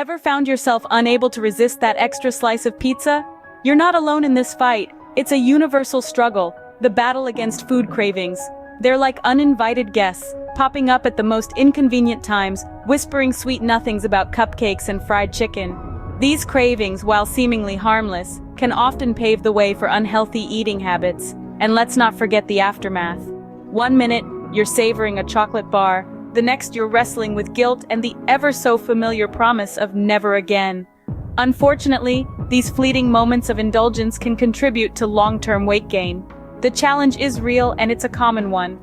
Ever found yourself unable to resist that extra slice of pizza? You're not alone in this fight. It's a universal struggle, the battle against food cravings. They're like uninvited guests, popping up at the most inconvenient times, whispering sweet nothings about cupcakes and fried chicken. These cravings, while seemingly harmless, can often pave the way for unhealthy eating habits. And let's not forget the aftermath. One minute, you're savoring a chocolate bar. The next, you're wrestling with guilt and the ever-so-familiar promise of never again. Unfortunately, these fleeting moments of indulgence can contribute to long-term weight gain. The challenge is real and it's a common one,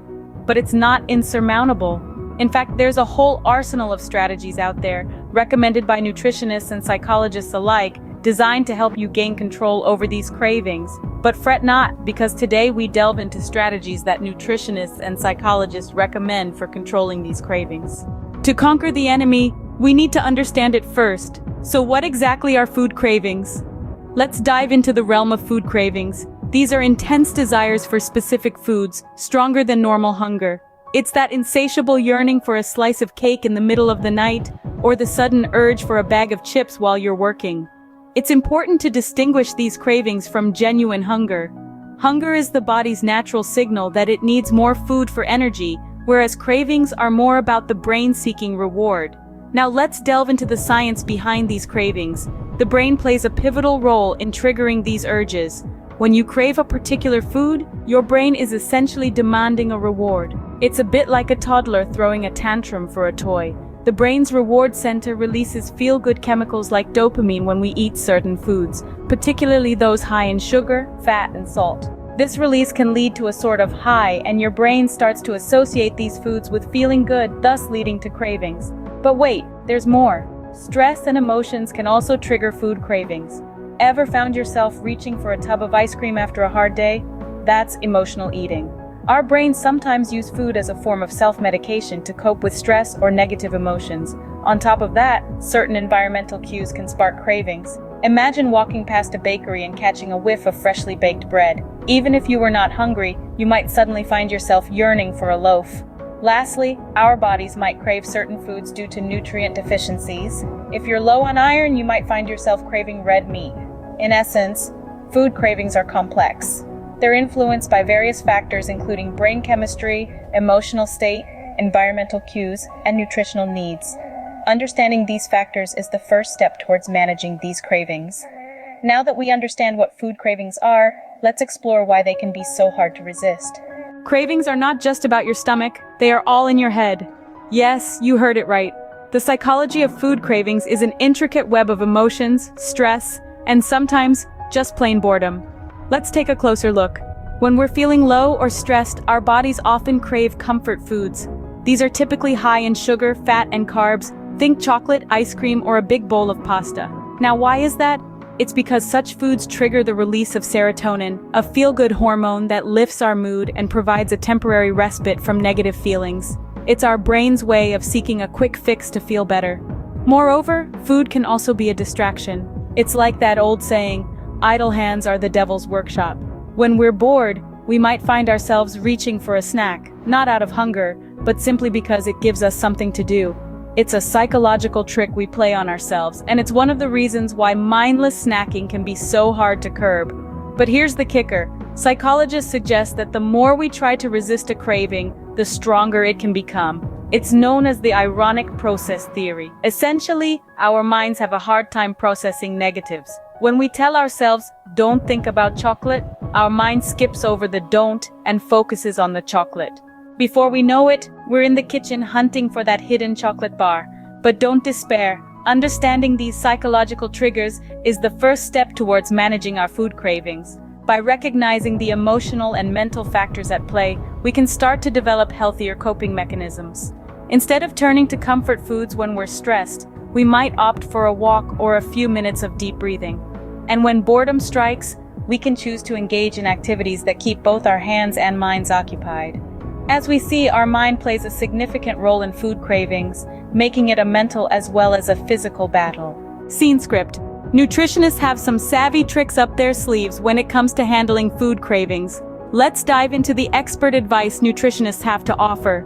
but it's not insurmountable. In fact, there's a whole arsenal of strategies out there, recommended by nutritionists and psychologists alike, designed to help you gain control over these cravings. But fret not, because today we delve into strategies that nutritionists and psychologists recommend for controlling these cravings. To conquer the enemy, we need to understand it first. So what exactly are food cravings? Let's dive into the realm of food cravings. These are intense desires for specific foods, stronger than normal hunger. It's that insatiable yearning for a slice of cake in the middle of the night, or the sudden urge for a bag of chips while you're working. It's important to distinguish these cravings from genuine hunger. Hunger is the body's natural signal that it needs more food for energy, whereas cravings are more about the brain seeking reward. Now let's delve into the science behind these cravings. The brain plays a pivotal role in triggering these urges. When you crave a particular food, your brain is essentially demanding a reward. It's a bit like a toddler throwing a tantrum for a toy. The brain's reward center releases feel-good chemicals like dopamine when we eat certain foods, particularly those high in sugar, fat, and salt. This release can lead to a sort of high, and your brain starts to associate these foods with feeling good, thus leading to cravings. But wait, there's more. Stress and emotions can also trigger food cravings. Ever found yourself reaching for a tub of ice cream after a hard day? That's emotional eating. Our brains sometimes use food as a form of self-medication to cope with stress or negative emotions. On top of that, certain environmental cues can spark cravings. Imagine walking past a bakery and catching a whiff of freshly baked bread. Even if you were not hungry, you might suddenly find yourself yearning for a loaf. Lastly, our bodies might crave certain foods due to nutrient deficiencies. If you're low on iron, you might find yourself craving red meat. In essence, food cravings are complex. They're influenced by various factors including brain chemistry, emotional state, environmental cues, and nutritional needs. Understanding these factors is the first step towards managing these cravings. Now that we understand what food cravings are, let's explore why they can be so hard to resist. Cravings are not just about your stomach, they are all in your head. Yes, you heard it right. The psychology of food cravings is an intricate web of emotions, stress, and sometimes just plain boredom. Let's take a closer look. When we're feeling low or stressed, our bodies often crave comfort foods. These are typically high in sugar, fat, and carbs. Think chocolate, ice cream, or a big bowl of pasta. Now, why is that? It's because such foods trigger the release of serotonin, a feel-good hormone that lifts our mood and provides a temporary respite from negative feelings. It's our brain's way of seeking a quick fix to feel better. Moreover, food can also be a distraction. It's like that old saying, idle hands are the devil's workshop. When we're bored, we might find ourselves reaching for a snack, not out of hunger, but simply because it gives us something to do. It's a psychological trick we play on ourselves, and it's one of the reasons why mindless snacking can be so hard to curb. But here's the kicker. Psychologists suggest that the more we try to resist a craving, the stronger it can become. It's known as the ironic process theory. Essentially, our minds have a hard time processing negatives. When we tell ourselves, don't think about chocolate, our mind skips over the don't and focuses on the chocolate. Before we know it, we're in the kitchen hunting for that hidden chocolate bar. But don't despair. Understanding these psychological triggers is the first step towards managing our food cravings. By recognizing the emotional and mental factors at play, we can start to develop healthier coping mechanisms. Instead of turning to comfort foods when we're stressed, we might opt for a walk or a few minutes of deep breathing. And when boredom strikes, we can choose to engage in activities that keep both our hands and minds occupied. As we see, our mind plays a significant role in food cravings, making it a mental as well as a physical battle. Scene script. Nutritionists have some savvy tricks up their sleeves when it comes to handling food cravings. Let's dive into the expert advice nutritionists have to offer.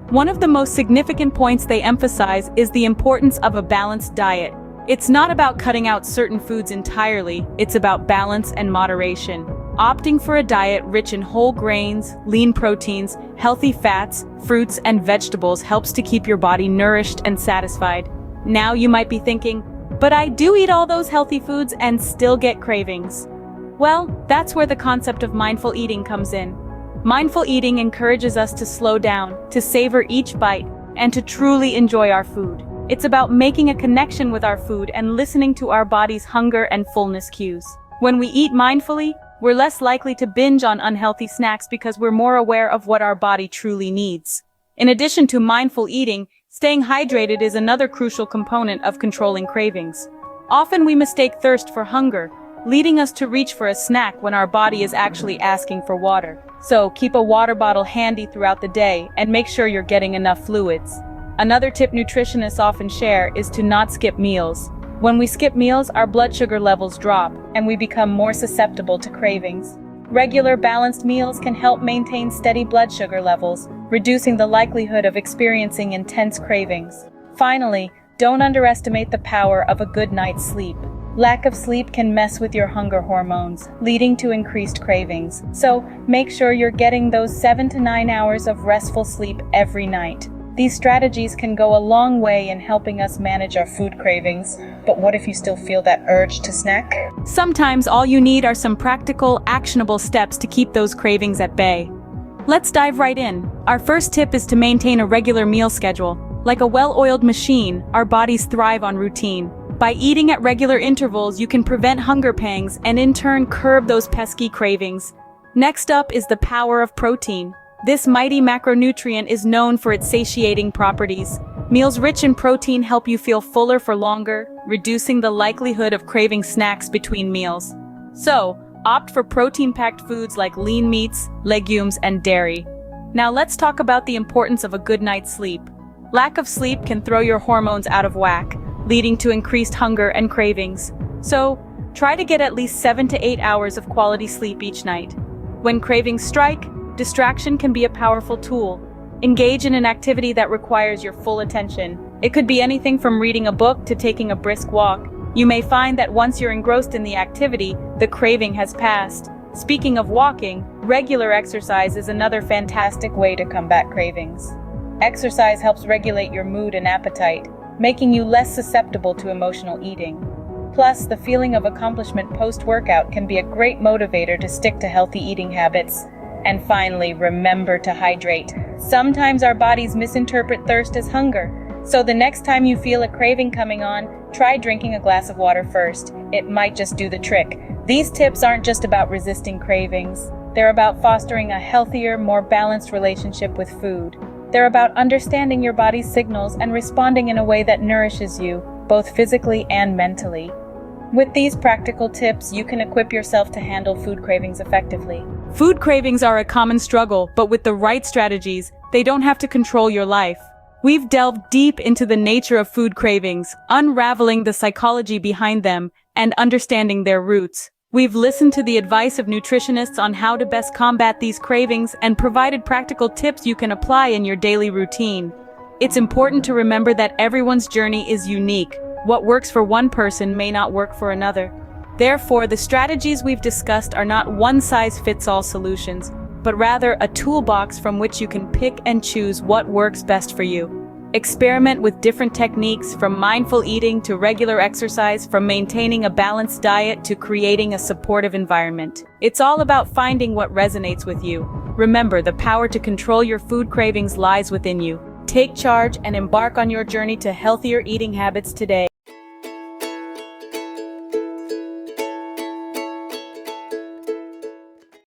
One of the most significant points they emphasize is the importance of a balanced diet. It's not about cutting out certain foods entirely, it's about balance and moderation. Opting for a diet rich in whole grains, lean proteins, healthy fats, fruits, and vegetables helps to keep your body nourished and satisfied. Now you might be thinking, but I do eat all those healthy foods and still get cravings. Well, that's where the concept of mindful eating comes in. Mindful eating encourages us to slow down, to savor each bite, and to truly enjoy our food. It's about making a connection with our food and listening to our body's hunger and fullness cues. When we eat mindfully, we're less likely to binge on unhealthy snacks because we're more aware of what our body truly needs. In addition to mindful eating, staying hydrated is another crucial component of controlling cravings. Often we mistake thirst for hunger, leading us to reach for a snack when our body is actually asking for water. So keep a water bottle handy throughout the day and make sure you're getting enough fluids. Another tip nutritionists often share is to not skip meals. When we skip meals, our blood sugar levels drop, and we become more susceptible to cravings. Regular balanced meals can help maintain steady blood sugar levels, reducing the likelihood of experiencing intense cravings. Finally, don't underestimate the power of a good night's sleep. Lack of sleep can mess with your hunger hormones, leading to increased cravings. So, make sure you're getting those 7 to 9 hours of restful sleep every night. These strategies can go a long way in helping us manage our food cravings. But what if you still feel that urge to snack? Sometimes all you need are some practical, actionable steps to keep those cravings at bay. Let's dive right in. Our first tip is to maintain a regular meal schedule. Like a well-oiled machine, our bodies thrive on routine. By eating at regular intervals, you can prevent hunger pangs and in turn curb those pesky cravings. Next up is the power of protein. This mighty macronutrient is known for its satiating properties. Meals rich in protein help you feel fuller for longer, reducing the likelihood of craving snacks between meals. So, opt for protein-packed foods like lean meats, legumes, and dairy. Now let's talk about the importance of a good night's sleep. Lack of sleep can throw your hormones out of whack, leading to increased hunger and cravings. So, try to get at least 7 to 8 hours of quality sleep each night. When cravings strike, distraction can be a powerful tool. Engage in an activity that requires your full attention. It could be anything from reading a book to taking a brisk walk. You may find that once you're engrossed in the activity, the craving has passed. Speaking of walking, regular exercise is another fantastic way to combat cravings. Exercise helps regulate your mood and appetite, making you less susceptible to emotional eating. Plus, the feeling of accomplishment post-workout can be a great motivator to stick to healthy eating habits. And finally, remember to hydrate. Sometimes our bodies misinterpret thirst as hunger. So the next time you feel a craving coming on, try drinking a glass of water first. It might just do the trick. These tips aren't just about resisting cravings. They're about fostering a healthier, more balanced relationship with food. They're about understanding your body's signals and responding in a way that nourishes you, both physically and mentally. With these practical tips, you can equip yourself to handle food cravings effectively. Food cravings are a common struggle, but with the right strategies, they don't have to control your life. We've delved deep into the nature of food cravings, unraveling the psychology behind them, and understanding their roots. We've listened to the advice of nutritionists on how to best combat these cravings and provided practical tips you can apply in your daily routine. It's important to remember that everyone's journey is unique. What works for one person may not work for another. Therefore, the strategies we've discussed are not one-size-fits-all solutions, but rather a toolbox from which you can pick and choose what works best for you. Experiment with different techniques, from mindful eating to regular exercise, from maintaining a balanced diet to creating a supportive environment. It's all about finding what resonates with you. Remember, the power to control your food cravings lies within you. Take charge and embark on your journey to healthier eating habits today.